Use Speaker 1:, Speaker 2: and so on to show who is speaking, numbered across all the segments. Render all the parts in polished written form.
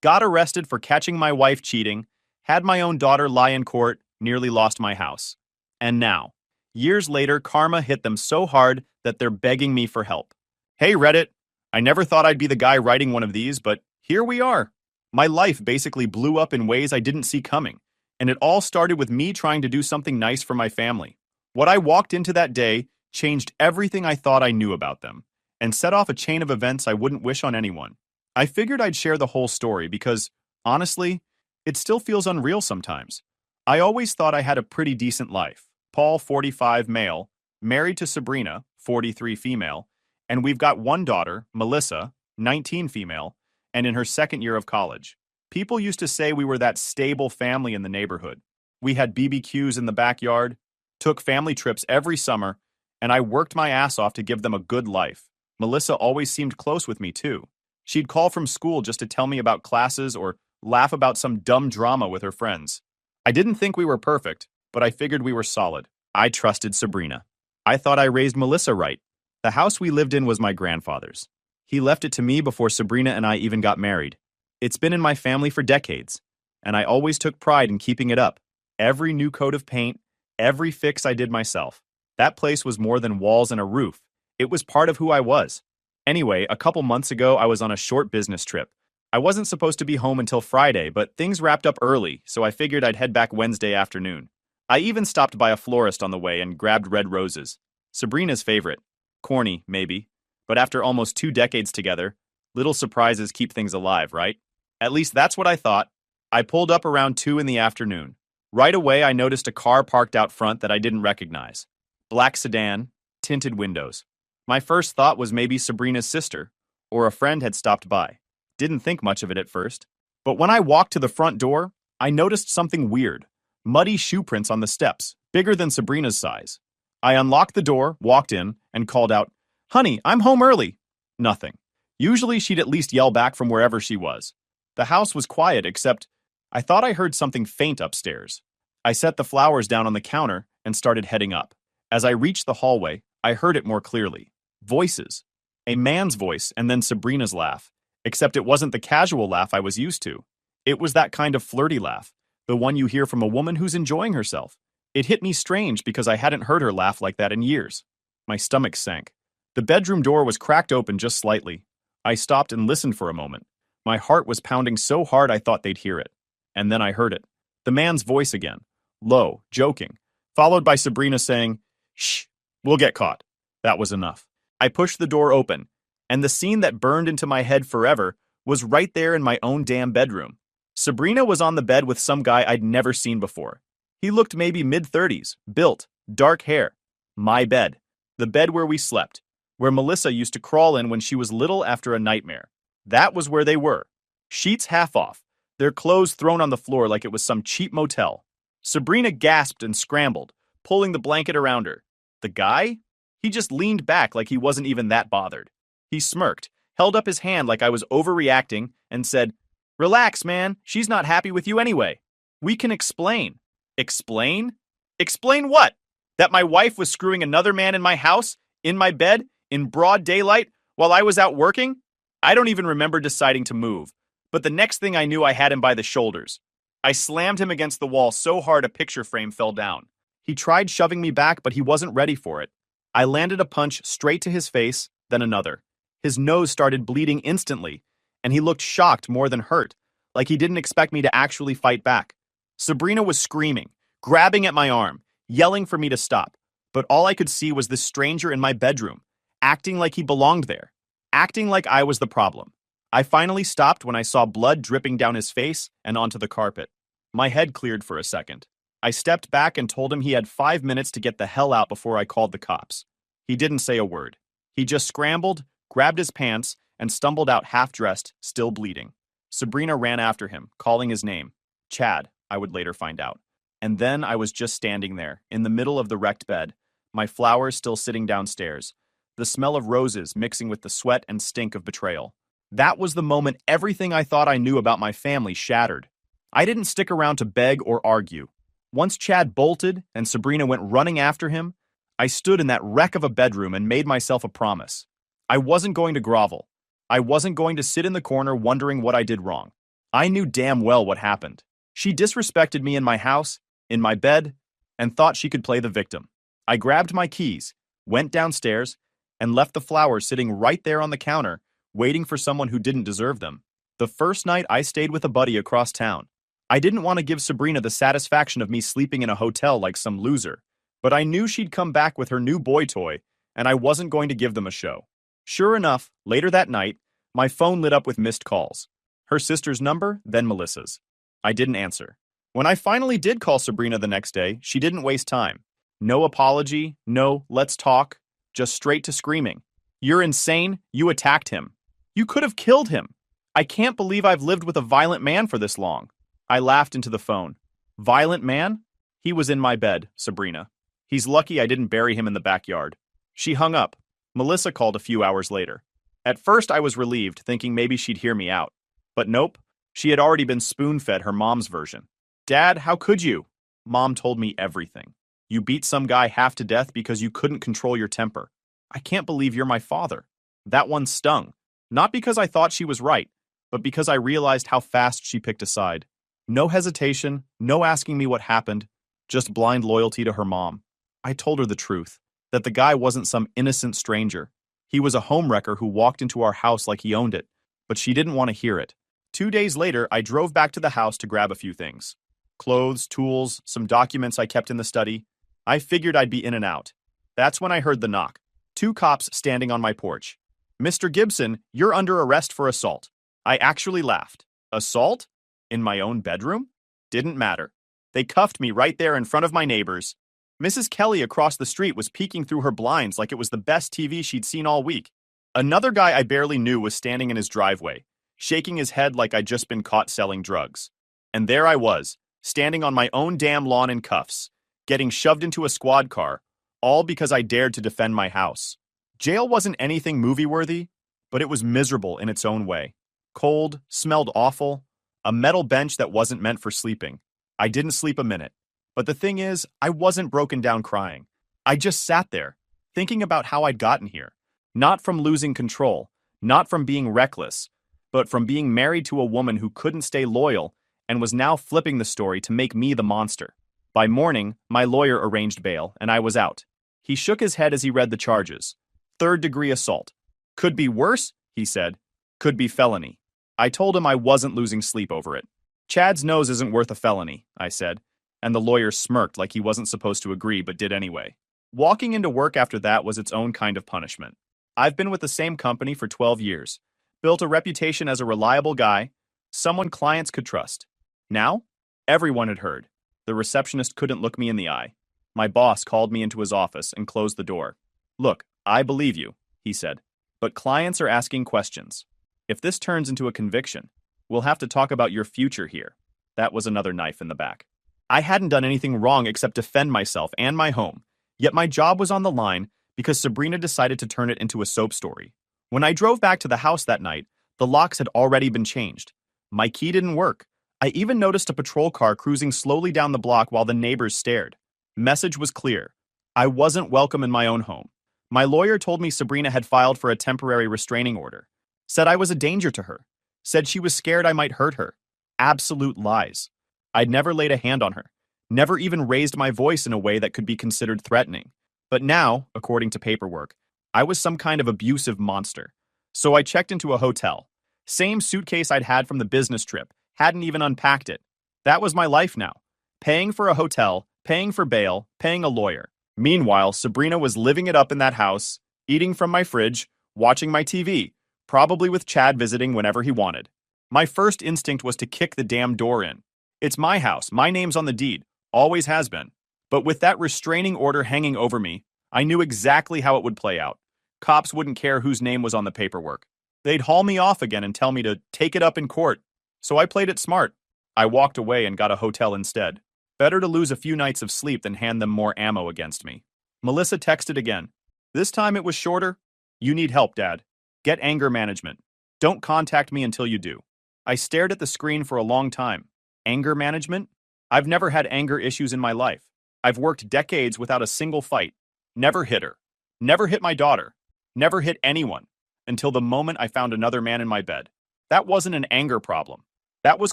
Speaker 1: got arrested for catching my wife cheating, had my own daughter lie in court, nearly lost my house. And now, years later, karma hit them so hard that they're begging me for help. Hey, Reddit, I never thought I'd be the guy writing one of these, but here we are. My life basically blew up in ways I didn't see coming, and it all started with me trying to do something nice for my family. What I walked into that day changed everything I thought I knew about them, and set off a chain of events I wouldn't wish on anyone. I figured I'd share the whole story because, honestly, it still feels unreal sometimes. I always thought I had a pretty decent life. Paul, 45, male, married to Sabrina, 43, female, and we've got one daughter, Melissa, 19, female, and in her second year of college. People used to say we were that stable family in the neighborhood. We had BBQs in the backyard, took family trips every summer, and I worked my ass off to give them a good life. Melissa always seemed close with me, too. She'd call from school just to tell me about classes or laugh about some dumb drama with her friends. I didn't think we were perfect, but I figured we were solid. I trusted Sabrina. I thought I raised Melissa right. The house we lived in was my grandfather's. He left it to me before Sabrina and I even got married. It's been in my family for decades, and I always took pride in keeping it up. Every new coat of paint, every fix I did myself. That place was more than walls and a roof. It was part of who I was. Anyway, a couple months ago, I was on a short business trip. I wasn't supposed to be home until Friday, but things wrapped up early, so I figured I'd head back Wednesday afternoon. I even stopped by a florist on the way and grabbed red roses. Sabrina's favorite. Corny, maybe. But after almost 2 decades together, little surprises keep things alive, right? At least that's what I thought. I pulled up around 2 in the afternoon. Right away, I noticed a car parked out front that I didn't recognize. Black sedan, tinted windows. My first thought was maybe Sabrina's sister, or a friend had stopped by. Didn't think much of it at first. But when I walked to the front door, I noticed something weird. Muddy shoe prints on the steps, bigger than Sabrina's size. I unlocked the door, walked in, and called out, "Honey, I'm home early." Nothing. Usually she'd at least yell back from wherever she was. The house was quiet, except I thought I heard something faint upstairs. I set the flowers down on the counter and started heading up. As I reached the hallway, I heard it more clearly. Voices. A man's voice and then Sabrina's laugh. Except it wasn't the casual laugh I was used to. It was that kind of flirty laugh, the one you hear from a woman who's enjoying herself. It hit me strange because I hadn't heard her laugh like that in years. My stomach sank. The bedroom door was cracked open just slightly. I stopped and listened for a moment. My heart was pounding so hard I thought they'd hear it. And then I heard it. The man's voice again. Low, joking. Followed by Sabrina saying, "Shh, we'll get caught." That was enough. I pushed the door open, and the scene that burned into my head forever was right there in my own damn bedroom. Sabrina was on the bed with some guy I'd never seen before. He looked maybe mid-30s, built, dark hair. My bed. The bed where we slept, where Melissa used to crawl in when she was little after a nightmare. That was where they were. Sheets half off, their clothes thrown on the floor like it was some cheap motel. Sabrina gasped and scrambled, pulling the blanket around her. The guy? He just leaned back like he wasn't even that bothered. He smirked, held up his hand like I was overreacting, and said, "Relax, man. She's not happy with you anyway. We can explain." Explain? Explain what? That my wife was screwing another man in my house, in my bed, in broad daylight, while I was out working? I don't even remember deciding to move, but the next thing I knew I had him by the shoulders. I slammed him against the wall so hard a picture frame fell down. He tried shoving me back, but he wasn't ready for it. I landed a punch straight to his face, then another. His nose started bleeding instantly, and he looked shocked more than hurt, like he didn't expect me to actually fight back. Sabrina was screaming, grabbing at my arm, yelling for me to stop, but all I could see was this stranger in my bedroom, acting like he belonged there, acting like I was the problem. I finally stopped when I saw blood dripping down his face and onto the carpet. My head cleared for a second. I stepped back and told him he had 5 minutes to get the hell out before I called the cops. He didn't say a word. He just scrambled, grabbed his pants, and stumbled out half-dressed, still bleeding. Sabrina ran after him, calling his name. Chad, I would later find out. And then I was just standing there, in the middle of the wrecked bed, my flowers still sitting downstairs, the smell of roses mixing with the sweat and stink of betrayal. That was the moment everything I thought I knew about my family shattered. I didn't stick around to beg or argue. Once Chad bolted and Sabrina went running after him, I stood in that wreck of a bedroom and made myself a promise. I wasn't going to grovel. I wasn't going to sit in the corner wondering what I did wrong. I knew damn well what happened. She disrespected me in my house, in my bed, and thought she could play the victim. I grabbed my keys, went downstairs, and left the flowers sitting right there on the counter, waiting for someone who didn't deserve them. The first night I stayed with a buddy across town. I didn't want to give Sabrina the satisfaction of me sleeping in a hotel like some loser, but I knew she'd come back with her new boy toy, and I wasn't going to give them a show. Sure enough, later that night, my phone lit up with missed calls. Her sister's number, then Melissa's. I didn't answer. When I finally did call Sabrina the next day, she didn't waste time. No apology, no let's talk, just straight to screaming. You're insane, you attacked him. You could have killed him. I can't believe I've lived with a violent man for this long. I laughed into the phone. Violent man? He was in my bed, Sabrina. He's lucky I didn't bury him in the backyard. She hung up. Melissa called a few hours later. At first I was relieved, thinking maybe she'd hear me out. But nope, she had already been spoon-fed her mom's version. Dad, how could you? Mom told me everything. You beat some guy half to death because you couldn't control your temper. I can't believe you're my father. That one stung. Not because I thought she was right, but because I realized how fast she picked a side. No hesitation, no asking me what happened, just blind loyalty to her mom. I told her the truth, that the guy wasn't some innocent stranger. He was a homewrecker who walked into our house like he owned it, but she didn't want to hear it. 2 days later, I drove back to the house to grab a few things. Clothes, tools, some documents I kept in the study. I figured I'd be in and out. That's when I heard the knock. 2 cops standing on my porch. Mr. Gibson, you're under arrest for assault. I actually laughed. Assault? In my own bedroom? Didn't matter. They cuffed me right there in front of my neighbors. Mrs. Kelly across the street was peeking through her blinds like it was the best TV she'd seen all week. Another guy I barely knew was standing in his driveway, shaking his head like I'd just been caught selling drugs. And there I was, standing on my own damn lawn in cuffs, getting shoved into a squad car, all because I dared to defend my house. Jail wasn't anything movie-worthy, but it was miserable in its own way. Cold, smelled awful, a metal bench that wasn't meant for sleeping. I didn't sleep a minute. But the thing is, I wasn't broken down crying. I just sat there, thinking about how I'd gotten here. Not from losing control, not from being reckless, but from being married to a woman who couldn't stay loyal and was now flipping the story to make me the monster. By morning, my lawyer arranged bail, and I was out. He shook his head as he read the charges. 3rd-degree assault. Could be worse, he said. Could be felony. I told him I wasn't losing sleep over it. Chad's nose isn't worth a felony, I said, and the lawyer smirked like he wasn't supposed to agree but did anyway. Walking into work after that was its own kind of punishment. I've been with the same company for 12 years, built a reputation as a reliable guy, someone clients could trust. Now, everyone had heard. The receptionist couldn't look me in the eye. My boss called me into his office and closed the door. Look, I believe you, he said, but clients are asking questions. If this turns into a conviction, we'll have to talk about your future here. That was another knife in the back. I hadn't done anything wrong except defend myself and my home, yet my job was on the line because Sabrina decided to turn it into a soap story. When I drove back to the house that night, the locks had already been changed. My key didn't work. I even noticed a patrol car cruising slowly down the block while the neighbors stared. Message was clear. I wasn't welcome in my own home. My lawyer told me Sabrina had filed for a temporary restraining order. Said I was a danger to her. Said she was scared I might hurt her. Absolute lies. I'd never laid a hand on her. Never even raised my voice in a way that could be considered threatening. But now, according to paperwork, I was some kind of abusive monster. So I checked into a hotel. Same suitcase I'd had from the business trip. Hadn't even unpacked it. That was my life now. Paying for a hotel, paying for bail, paying a lawyer. Meanwhile, Sabrina was living it up in that house, eating from my fridge, watching my TV, probably with Chad visiting whenever he wanted. My first instinct was to kick the damn door in. It's my house, my name's on the deed, always has been. But with that restraining order hanging over me, I knew exactly how it would play out. Cops wouldn't care whose name was on the paperwork. They'd haul me off again and tell me to take it up in court. So I played it smart. I walked away and got a hotel instead. Better to lose a few nights of sleep than hand them more ammo against me. Melissa texted again. This time it was shorter. You need help, Dad. Get anger management. Don't contact me until you do. I stared at the screen for a long time. Anger management? I've never had anger issues in my life. I've worked decades without a single fight. Never hit her. Never hit my daughter. Never hit anyone. Until the moment I found another man in my bed. That wasn't an anger problem. That was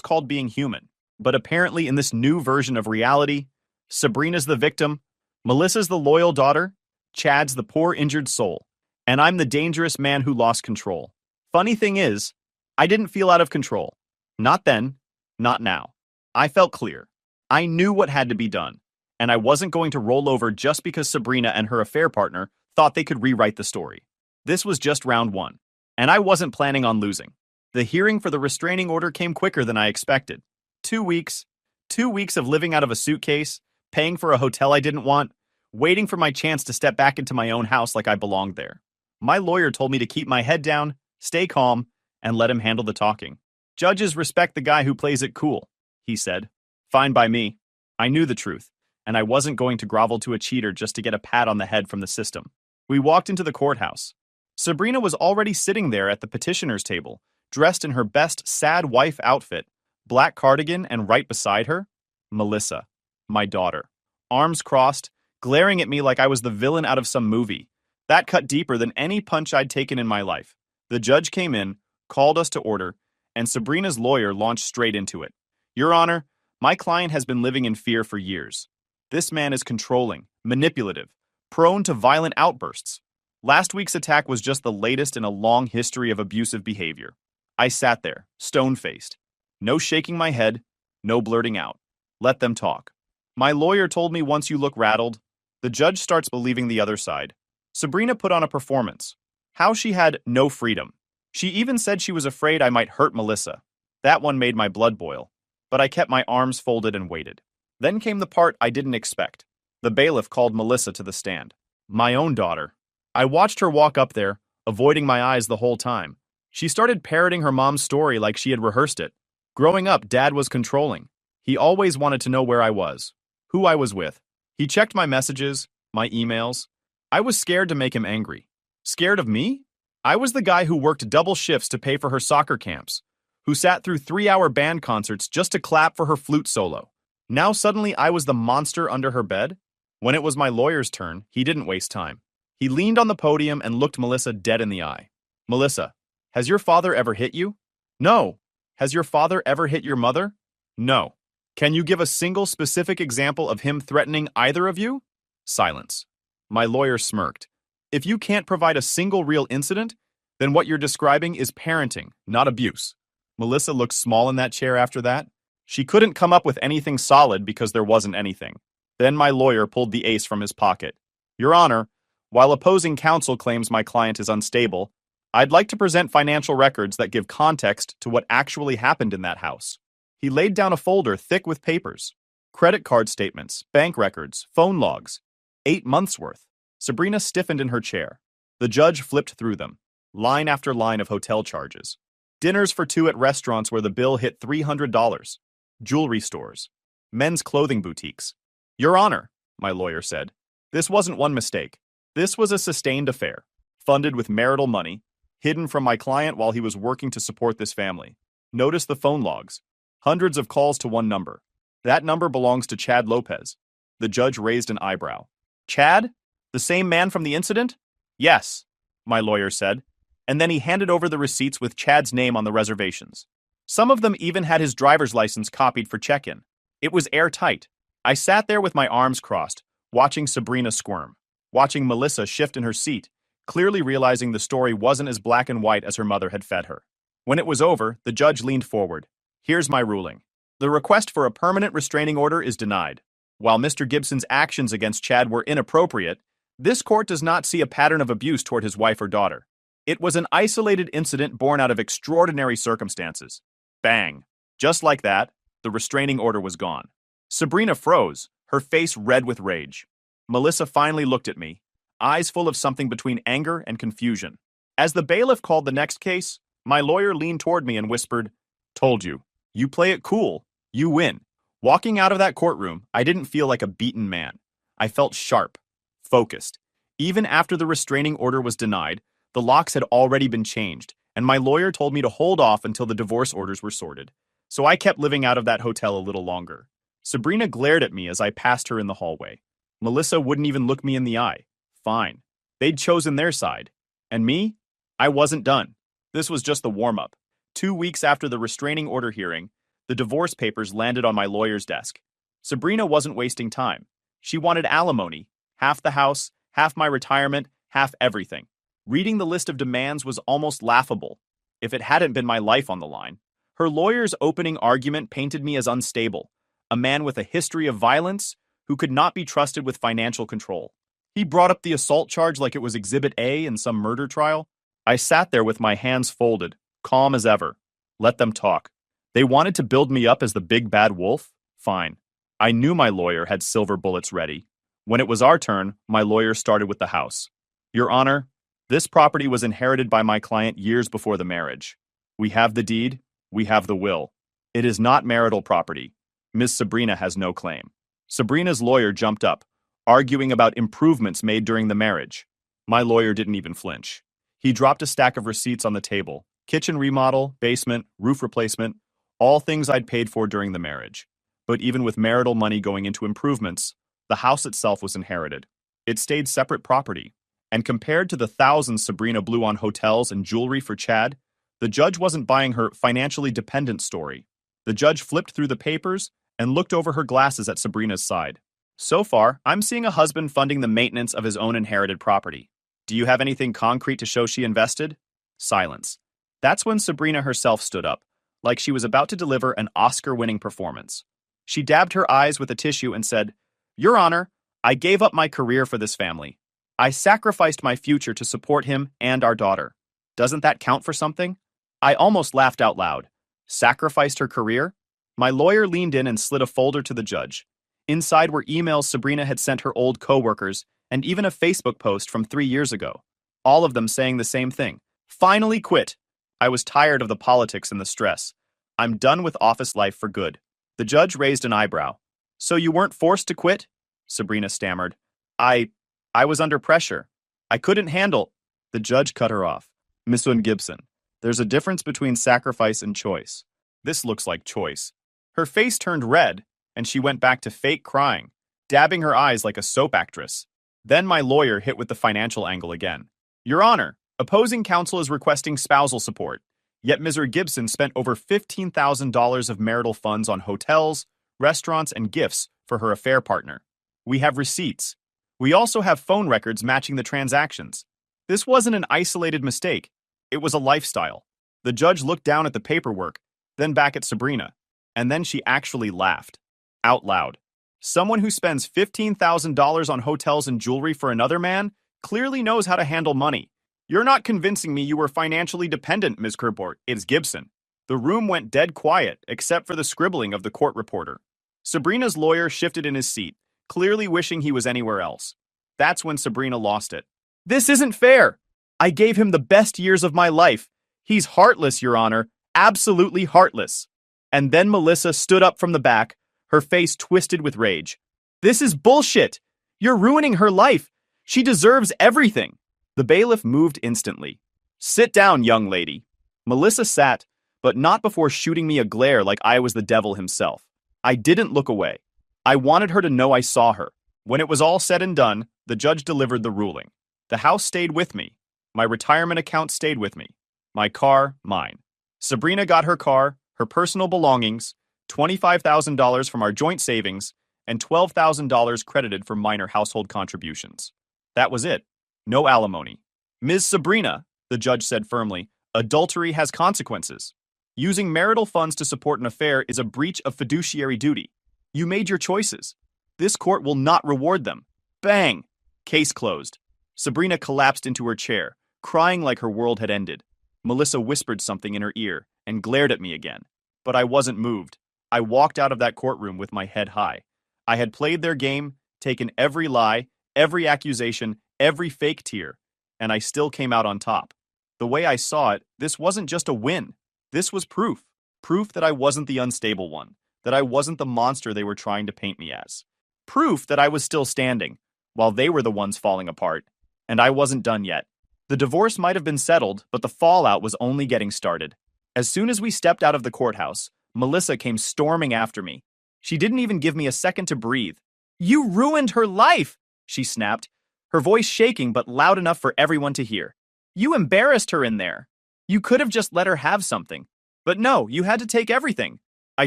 Speaker 1: called being human. But apparently, in this new version of reality, Sabrina's the victim, Melissa's the loyal daughter, Chad's the poor injured soul, and I'm the dangerous man who lost control. Funny thing is, I didn't feel out of control. Not then, not now. I felt clear. I knew what had to be done, and I wasn't going to roll over just because Sabrina and her affair partner thought they could rewrite the story. This was just round one, and I wasn't planning on losing. The hearing for the restraining order came quicker than I expected. 2 weeks. 2 weeks of living out of a suitcase, paying for a hotel I didn't want, waiting for my chance to step back into my own house like I belonged there. My lawyer told me to keep my head down, stay calm, and let him handle the talking. Judges respect the guy who plays it cool, he said. Fine by me. I knew the truth, and I wasn't going to grovel to a cheater just to get a pat on the head from the system. We walked into the courthouse. Sabrina was already sitting there at the petitioner's table, dressed in her best sad wife outfit, black cardigan, and right beside her, Melissa, my daughter, arms crossed, glaring at me like I was the villain out of some movie. That cut deeper than any punch I'd taken in my life. The judge came in, called us to order, and Sabrina's lawyer launched straight into it. Your Honor, my client has been living in fear for years. This man is controlling, manipulative, prone to violent outbursts. Last week's attack was just the latest in a long history of abusive behavior. I sat there, stone-faced. No shaking my head, no blurting out. Let them talk. My lawyer told me once you look rattled, the judge starts believing the other side. Sabrina put on a performance. How she had no freedom. She even said she was afraid I might hurt Melissa. That one made my blood boil. But I kept my arms folded and waited. Then came the part I didn't expect. The bailiff called Melissa to the stand. My own daughter. I watched her walk up there, avoiding my eyes the whole time. She started parroting her mom's story like she had rehearsed it. Growing up, Dad was controlling. He always wanted to know where I was, who I was with. He checked my messages, my emails. I was scared to make him angry. Scared of me? I was the guy who worked double shifts to pay for her soccer camps, who sat through 3-hour band concerts just to clap for her flute solo. Now suddenly I was the monster under her bed? When it was my lawyer's turn, he didn't waste time. He leaned on the podium and looked Melissa dead in the eye. Melissa, has your father ever hit you? No. Has your father ever hit your mother? No. Can you give a single specific example of him threatening either of you? Silence. My lawyer smirked. If you can't provide a single real incident, then what you're describing is parenting, not abuse. Melissa looked small in that chair after that. She couldn't come up with anything solid because there wasn't anything. Then my lawyer pulled the ace from his pocket. Your Honor, while opposing counsel claims my client is unstable, I'd like to present financial records that give context to what actually happened in that house. He laid down a folder thick with papers. Credit card statements, bank records, phone logs. 8 months' worth. Sabrina stiffened in her chair. The judge flipped through them, line after line of hotel charges. Dinners for 2 at restaurants where the bill hit $300. Jewelry stores. Men's clothing boutiques. Your Honor, my lawyer said, this wasn't one mistake. This was a sustained affair, funded with marital money, hidden from my client while he was working to support this family. Notice the phone logs. Hundreds of calls to one number. That number belongs to Chad Lopez. The judge raised an eyebrow. Chad? The same man from the incident? Yes, my lawyer said, and then he handed over the receipts with Chad's name on the reservations. Some of them even had his driver's license copied for check-in. It was airtight. I sat there with my arms crossed, watching Sabrina squirm, watching Melissa shift in her seat, clearly realizing the story wasn't as black and white as her mother had fed her. When it was over, the judge leaned forward. Here's my ruling. The request for a permanent restraining order is denied. While Mr. Gibson's actions against Chad were inappropriate, this court does not see a pattern of abuse toward his wife or daughter. It was an isolated incident born out of extraordinary circumstances. Bang. Just like that, the restraining order was gone. Sabrina froze, her face red with rage. Melissa finally looked at me, eyes full of something between anger and confusion. As the bailiff called the next case, my lawyer leaned toward me and whispered, Told you. You play it cool. You win. Walking out of that courtroom, I didn't feel like a beaten man. I felt sharp, focused. Even after the restraining order was denied, the locks had already been changed, and my lawyer told me to hold off until the divorce orders were sorted. So I kept living out of that hotel a little longer. Sabrina glared at me as I passed her in the hallway. Melissa wouldn't even look me in the eye. Fine. They'd chosen their side. And me? I wasn't done. This was just the warm-up. 2 weeks after the restraining order hearing, The divorce papers landed on my lawyer's desk. Sabrina wasn't wasting time. She wanted alimony, half the house, half my retirement, half everything. Reading the list of demands was almost laughable, if it hadn't been my life on the line. Her lawyer's opening argument painted me as unstable, a man with a history of violence who could not be trusted with financial control. He brought up the assault charge like it was Exhibit A in some murder trial. I sat there with my hands folded, calm as ever. Let them talk. They wanted to build me up as the big bad wolf? Fine. I knew my lawyer had silver bullets ready. When it was our turn, my lawyer started with the house. Your Honor, this property was inherited by my client years before the marriage. We have the deed, we have the will. It is not marital property. Ms. Sabrina has no claim. Sabrina's lawyer jumped up, arguing about improvements made during the marriage. My lawyer didn't even flinch. He dropped a stack of receipts on the table. Kitchen remodel, basement, roof replacement, all things I'd paid for during the marriage. But even with marital money going into improvements, the house itself was inherited. It stayed separate property. And compared to the thousands Sabrina blew on hotels and jewelry for Chad, the judge wasn't buying her financially dependent story. The judge flipped through the papers and looked over her glasses at Sabrina's side. So far, I'm seeing a husband funding the maintenance of his own inherited property. Do you have anything concrete to show she invested? Silence. That's when Sabrina herself stood up, like she was about to deliver an Oscar-winning performance. She dabbed her eyes with a tissue and said, Your Honor, I gave up my career for this family. I sacrificed my future to support him and our daughter. Doesn't that count for something? I almost laughed out loud. Sacrificed her career? My lawyer leaned in and slid a folder to the judge. Inside were emails Sabrina had sent her old co-workers and even a Facebook post from 3 years ago. All of them saying the same thing. Finally quit. I was tired of the politics and the stress. I'm done with office life for good. The judge raised an eyebrow. So you weren't forced to quit? Sabrina stammered. I was under pressure. I couldn't handle. The judge cut her off. Miss Gibson, there's a difference between sacrifice and choice. This looks like choice. Her face turned red, and she went back to fake crying, dabbing her eyes like a soap actress. Then my lawyer hit with the financial angle again. Your Honor, opposing counsel is requesting spousal support, yet Ms. Gibson spent over $15,000 of marital funds on hotels, restaurants, and gifts for her affair partner. We have receipts. We also have phone records matching the transactions. This wasn't an isolated mistake. It was a lifestyle. The judge looked down at the paperwork, then back at Sabrina, and then she actually laughed. Out loud. Someone who spends $15,000 on hotels and jewelry for another man clearly knows how to handle money. You're not convincing me you were financially dependent, Ms. Kerbort. It's Gibson. The room went dead quiet, except for the scribbling of the court reporter. Sabrina's lawyer shifted in his seat, clearly wishing he was anywhere else. That's when Sabrina lost it. This isn't fair. I gave him the best years of my life. He's heartless, Your Honor. Absolutely heartless. And then Melissa stood up from the back, her face twisted with rage. This is bullshit. You're ruining her life. She deserves everything. The bailiff moved instantly. Sit down, young lady. Melissa sat, but not before shooting me a glare like I was the devil himself. I didn't look away. I wanted her to know I saw her. When it was all said and done, the judge delivered the ruling. The house stayed with me. My retirement account stayed with me. My car, mine. Sabrina got her car, her personal belongings, $25,000 from our joint savings, and $12,000 credited for minor household contributions. That was it. No alimony. Ms. Sabrina, the judge said firmly, adultery has consequences. Using marital funds to support an affair is a breach of fiduciary duty. You made your choices. This court will not reward them. Bang! Case closed. Sabrina collapsed into her chair, crying like her world had ended. Melissa whispered something in her ear and glared at me again. But I wasn't moved. I walked out of that courtroom with my head high. I had played their game, taken every lie, every accusation, every fake tear, and I still came out on top. The way I saw it, this wasn't just a win. This was proof. Proof that I wasn't the unstable one, that I wasn't the monster they were trying to paint me as. Proof that I was still standing, while they were the ones falling apart. And I wasn't done yet. The divorce might have been settled, but the fallout was only getting started. As soon as we stepped out of the courthouse, Melissa came storming after me. She didn't even give me a second to breathe. You ruined her life, she snapped, her voice shaking but loud enough for everyone to hear. You embarrassed her in there. You could have just let her have something. But no, you had to take everything. I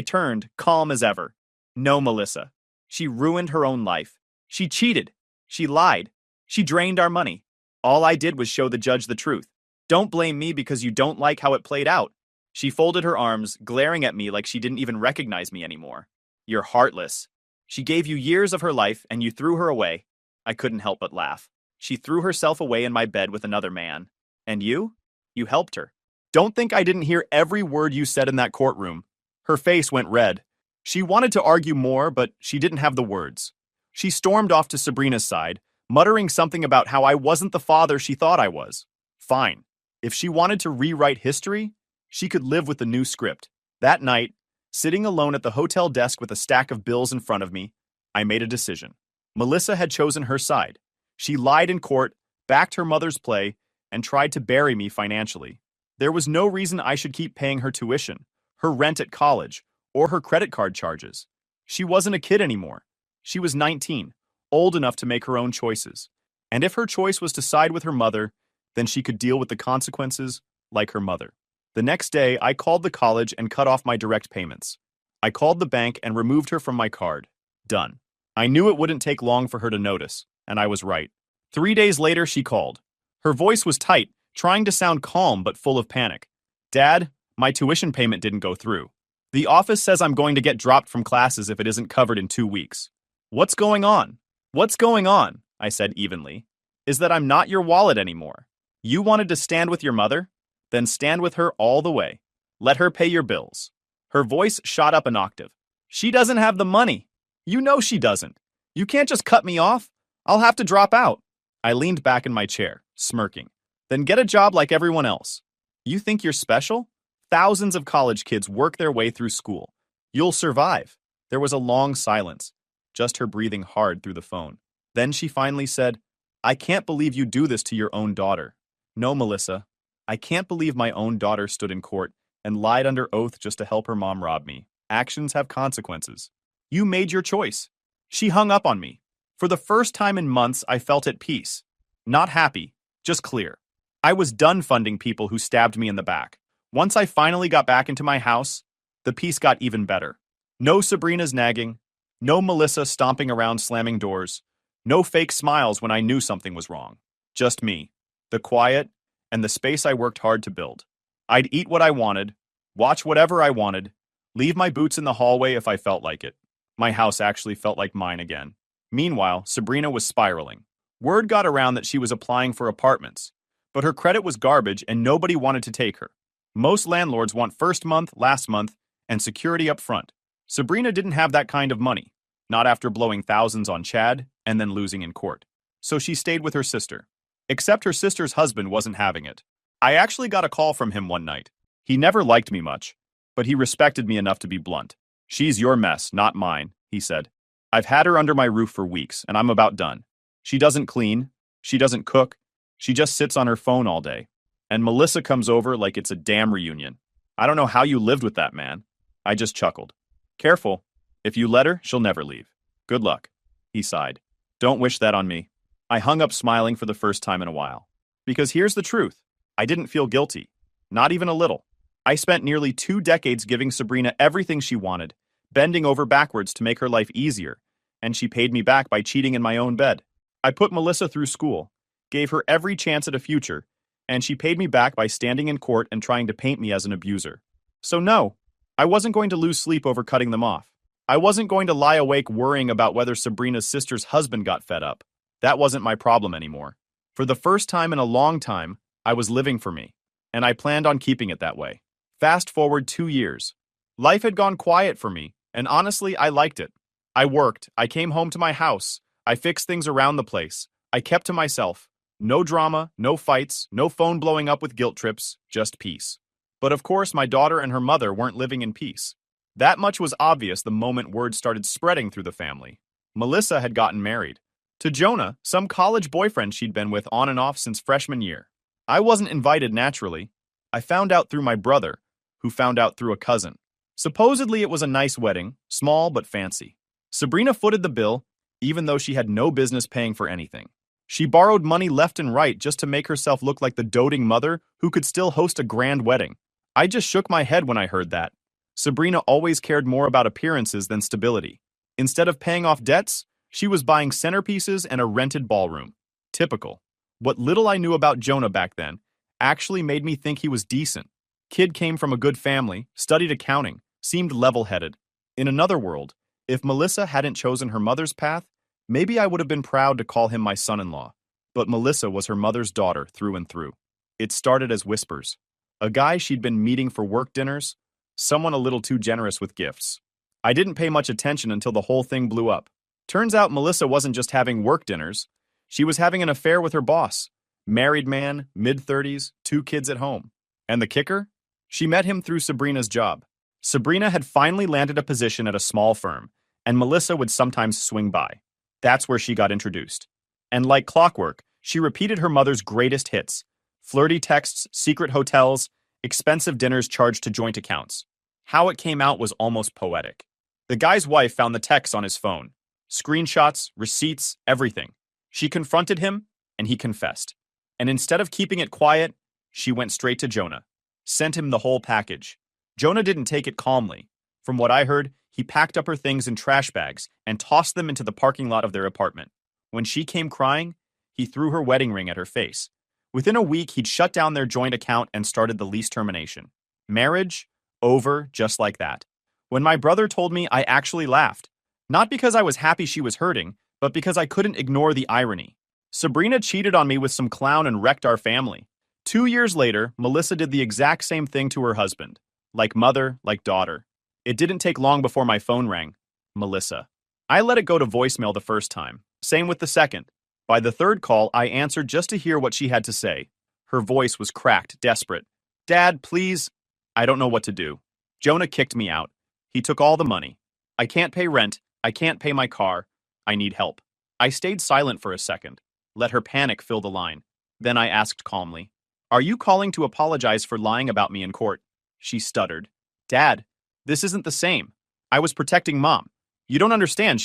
Speaker 1: turned, calm as ever. No, Melissa. She ruined her own life. She cheated. She lied. She drained our money. All I did was show the judge the truth. Don't blame me because you don't like how it played out. She folded her arms, glaring at me like she didn't even recognize me anymore. You're heartless. She gave you years of her life and you threw her away. I couldn't help but laugh. She threw herself away in my bed with another man. And you? You helped her. Don't think I didn't hear every word you said in that courtroom. Her face went red. She wanted to argue more, but she didn't have the words. She stormed off to Sabrina's side, muttering something about how I wasn't the father she thought I was. Fine. If she wanted to rewrite history, she could live with the new script. That night, sitting alone at the hotel desk with a stack of bills in front of me, I made a decision. Melissa had chosen her side. She lied in court, backed her mother's play, and tried to bury me financially. There was no reason I should keep paying her tuition, her rent at college, or her credit card charges. She wasn't a kid anymore. She was 19, old enough to make her own choices. And if her choice was to side with her mother, then she could deal with the consequences like her mother. The next day, I called the college and cut off my direct payments. I called the bank and removed her from my card. Done. I knew it wouldn't take long for her to notice, and I was right. 3 days later, she called. Her voice was tight, trying to sound calm but full of panic. Dad, my tuition payment didn't go through. The office says I'm going to get dropped from classes if it isn't covered in 2 weeks. What's going on? What's going on? I said evenly. Is that I'm not your wallet anymore. You wanted to stand with your mother? Then stand with her all the way. Let her pay your bills. Her voice shot up an octave. She doesn't have the money. You know she doesn't. You can't just cut me off. I'll have to drop out. I leaned back in my chair, smirking. Then get a job like everyone else. You think you're special? Thousands of college kids work their way through school. You'll survive. There was a long silence, just her breathing hard through the phone. Then she finally said, I can't believe you do this to your own daughter. No, Melissa. I can't believe my own daughter stood in court and lied under oath just to help her mom rob me. Actions have consequences. You made your choice. She hung up on me. For the first time in months, I felt at peace. Not happy, just clear. I was done funding people who stabbed me in the back. Once I finally got back into my house, the peace got even better. No Sabrina's nagging, no Melissa stomping around slamming doors, no fake smiles when I knew something was wrong. Just me, the quiet, and the space I worked hard to build. I'd eat what I wanted, watch whatever I wanted, leave my boots in the hallway if I felt like it. My house actually felt like mine again. Meanwhile, Sabrina was spiraling. Word got around that she was applying for apartments, but her credit was garbage and nobody wanted to take her. Most landlords want first month, last month, and security up front. Sabrina didn't have that kind of money, not after blowing thousands on Chad and then losing in court. So she stayed with her sister. Except her sister's husband wasn't having it. I actually got a call from him one night. He never liked me much, but he respected me enough to be blunt. She's your mess, not mine, he said. I've had her under my roof for weeks, and I'm about done. She doesn't clean. She doesn't cook. She just sits on her phone all day. And Melissa comes over like it's a damn reunion. I don't know how you lived with that man. I just chuckled. Careful. If you let her, she'll never leave. Good luck. He sighed. Don't wish that on me. I hung up smiling for the first time in a while. Because here's the truth. I didn't feel guilty. Not even a little. I spent nearly 2 decades giving Sabrina everything she wanted, bending over backwards to make her life easier, and she paid me back by cheating in my own bed. I put Melissa through school, gave her every chance at a future, and she paid me back by standing in court and trying to paint me as an abuser. So no, I wasn't going to lose sleep over cutting them off. I wasn't going to lie awake worrying about whether Sabrina's sister's husband got fed up. That wasn't my problem anymore. For the first time in a long time, I was living for me, and I planned on keeping it that way. Fast forward 2 years. Life had gone quiet for me, and honestly, I liked it. I worked, I came home to my house, I fixed things around the place, I kept to myself. No drama, no fights, no phone blowing up with guilt trips, just peace. But of course, my daughter and her mother weren't living in peace. That much was obvious the moment word started spreading through the family. Melissa had gotten married. To Jonah, some college boyfriend she'd been with on and off since freshman year. I wasn't invited naturally. I found out through my brother, who found out through a cousin. Supposedly it was a nice wedding, small but fancy. Sabrina footed the bill, even though she had no business paying for anything. She borrowed money left and right just to make herself look like the doting mother who could still host a grand wedding. I just shook my head when I heard that. Sabrina always cared more about appearances than stability. Instead of paying off debts, she was buying centerpieces and a rented ballroom. Typical. What little I knew about Jonah back then actually made me think he was decent. Kid came from a good family, studied accounting, seemed level-headed. In another world, if Melissa hadn't chosen her mother's path, maybe I would have been proud to call him my son-in-law. But Melissa was her mother's daughter through and through. It started as whispers. A guy she'd been meeting for work dinners, someone a little too generous with gifts. I didn't pay much attention until the whole thing blew up. Turns out Melissa wasn't just having work dinners. She was having an affair with her boss. Married man, mid-30s, 2 kids at home. And the kicker? She met him through Sabrina's job. Sabrina had finally landed a position at a small firm, and Melissa would sometimes swing by. That's where she got introduced. And like clockwork, she repeated her mother's greatest hits. Flirty texts, secret hotels, expensive dinners charged to joint accounts. How it came out was almost poetic. The guy's wife found the texts on his phone. Screenshots, receipts, everything. She confronted him, and he confessed. And instead of keeping it quiet, she went straight to Jonah. Sent him the whole package. Jonah didn't take it calmly. From what I heard, he packed up her things in trash bags and tossed them into the parking lot of their apartment. When she came crying, he threw her wedding ring at her face. Within a week, he'd shut down their joint account and started the lease termination. Marriage? Over just like that. When my brother told me, I actually laughed. Not because I was happy she was hurting, but because I couldn't ignore the irony. Sabrina cheated on me with some clown and wrecked our family. 2 years later, Melissa did the exact same thing to her husband. Like mother, like daughter. It didn't take long before my phone rang. Melissa. I let it go to voicemail the first time. Same with the second. By the third call, I answered just to hear what she had to say. Her voice was cracked, desperate. Dad, please. I don't know what to do. Jonah kicked me out. He took all the money. I can't pay rent. I can't pay my car. I need help. I stayed silent for a second. Let her panic fill the line. Then I asked calmly, Are you calling to apologize for lying about me in court? She stuttered. Dad, this isn't the same. I was protecting Mom. You don't understand,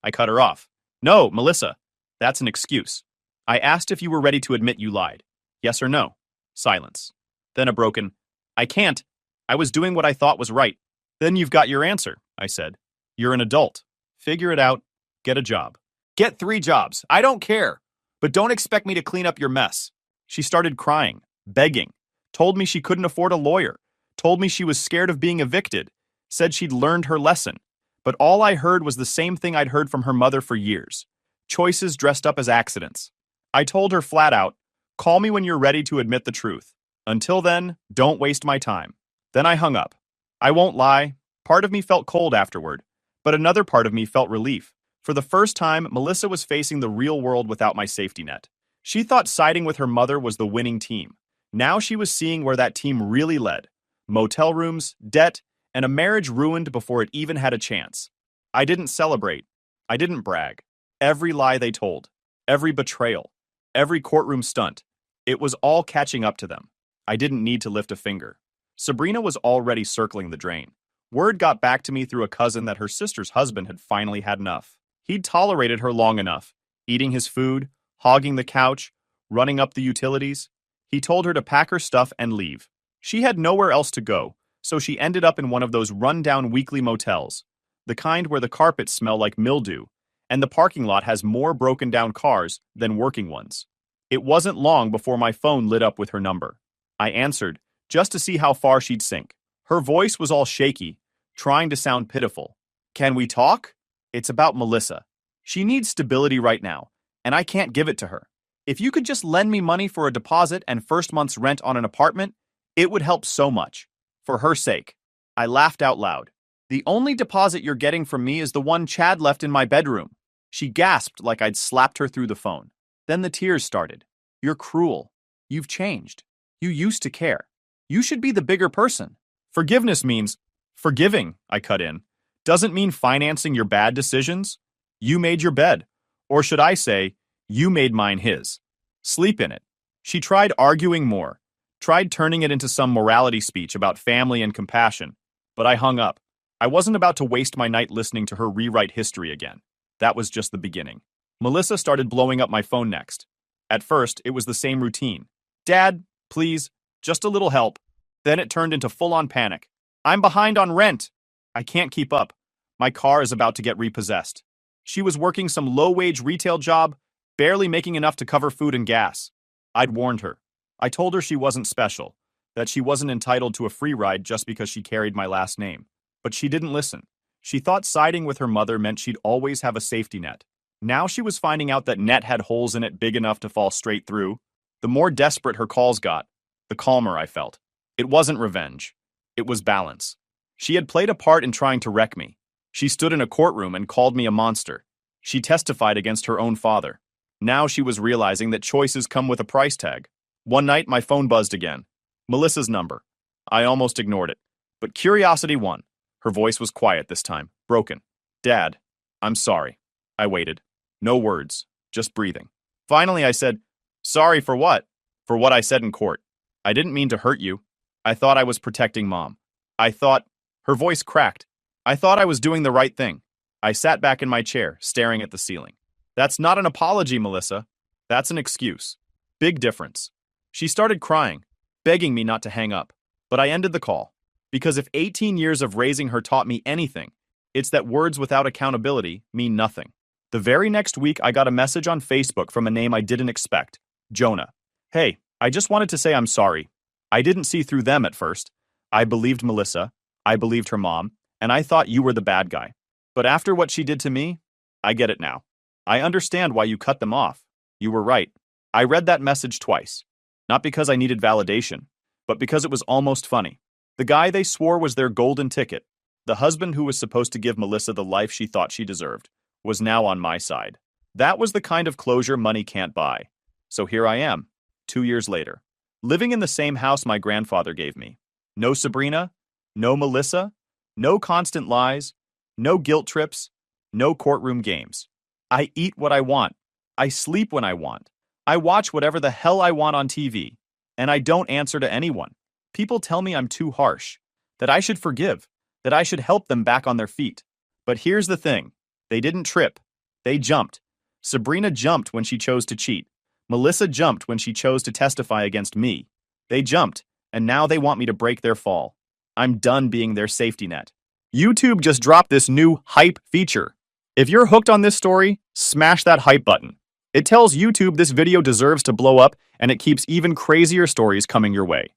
Speaker 1: I cut her off. No, Melissa. That's an excuse. I asked if you were ready to admit you lied. Yes or no? Silence. Then a broken, I can't. I was doing what I thought was right. Then you've got your answer, I said. You're an adult. Figure it out. Get a job. Get 3 jobs. I don't care. But don't expect me to clean up your mess. She started crying, begging, told me she couldn't afford a lawyer, told me she was scared of being evicted, said she'd learned her lesson. But all I heard was the same thing I'd heard from her mother for years. Choices dressed up as accidents. I told her flat out, call me when you're ready to admit the truth. Until then, don't waste my time. Then I hung up. I won't lie, part of me felt cold afterward, but another part of me felt relief. For the first time, Melissa was facing the real world without my safety net. She thought siding with her mother was the winning team. Now she was seeing where that team really led. Motel rooms, debt, and a marriage ruined before it even had a chance. I didn't celebrate. I didn't brag. Every lie they told, every betrayal, every courtroom stunt, it was all catching up to them. I didn't need to lift a finger. Sabrina was already circling the drain. Word got back to me through a cousin that her sister's husband had finally had enough. He'd tolerated her long enough, eating his food, hogging the couch, running up the utilities. He told her to pack her stuff and leave. She had nowhere else to go, so she ended up in one of those run-down weekly motels, the kind where the carpets smell like mildew, and the parking lot has more broken-down cars than working ones. It wasn't long before my phone lit up with her number. I answered, just to see how far she'd sink. Her voice was all shaky, trying to sound pitiful. Can we talk? It's about Melissa. She needs stability right now, and I can't give it to her. If you could just lend me money for a deposit and first month's rent on an apartment, it would help so much. For her sake. I laughed out loud. The only deposit you're getting from me is the one Chad left in my bedroom. She gasped like I'd slapped her through the phone. Then the tears started. You're cruel. You've changed. You used to care. You should be the bigger person. Forgiveness means forgiving, I cut in. Doesn't mean financing your bad decisions. You made your bed. Or should I say, you made mine his. Sleep in it. She tried arguing more. Tried turning it into some morality speech about family and compassion. But I hung up. I wasn't about to waste my night listening to her rewrite history again. That was just the beginning. Melissa started blowing up my phone next. At first, it was the same routine. Dad, please, just a little help. Then it turned into full-on panic. I'm behind on rent. I can't keep up. My car is about to get repossessed. She was working some low-wage retail job, barely making enough to cover food and gas. I'd warned her. I told her she wasn't special, that she wasn't entitled to a free ride just because she carried my last name. But she didn't listen. She thought siding with her mother meant she'd always have a safety net. Now she was finding out that net had holes in it big enough to fall straight through. The more desperate her calls got, the calmer I felt. It wasn't revenge. It was balance. She had played a part in trying to wreck me. She stood in a courtroom and called me a monster. She testified against her own father. Now she was realizing that choices come with a price tag. One night, my phone buzzed again. Melissa's number. I almost ignored it. But curiosity won. Her voice was quiet this time, broken. Dad, I'm sorry. I waited. No words, just breathing. Finally, I said, sorry for what? For what I said in court. I didn't mean to hurt you. I thought I was protecting Mom. I thought, her voice cracked. I thought I was doing the right thing. I sat back in my chair, staring at the ceiling. That's not an apology, Melissa. That's an excuse. Big difference. She started crying, begging me not to hang up. But I ended the call. Because if 18 years of raising her taught me anything, it's that words without accountability mean nothing. The very next week, I got a message on Facebook from a name I didn't expect. Jonah. Hey, I just wanted to say I'm sorry. I didn't see through them at first. I believed Melissa. I believed her mom. And I thought you were the bad guy. But after what she did to me, I get it now. I understand why you cut them off. You were right. I read that message twice. Not because I needed validation, but because it was almost funny. The guy they swore was their golden ticket, the husband who was supposed to give Melissa the life she thought she deserved, was now on my side. That was the kind of closure money can't buy. So here I am, 2 years later, living in the same house my grandfather gave me. No Sabrina, no Melissa, no constant lies, no guilt trips, no courtroom games. I eat what I want. I sleep when I want. I watch whatever the hell I want on TV. And I don't answer to anyone. People tell me I'm too harsh, that I should forgive, that I should help them back on their feet. But here's the thing. They didn't trip. They jumped. Sabrina jumped when she chose to cheat. Melissa jumped when she chose to testify against me. They jumped, and now they want me to break their fall. I'm done being their safety net. YouTube just dropped this new hype feature. If you're hooked on this story, smash that hype button. It tells YouTube this video deserves to blow up, and it keeps even crazier stories coming your way.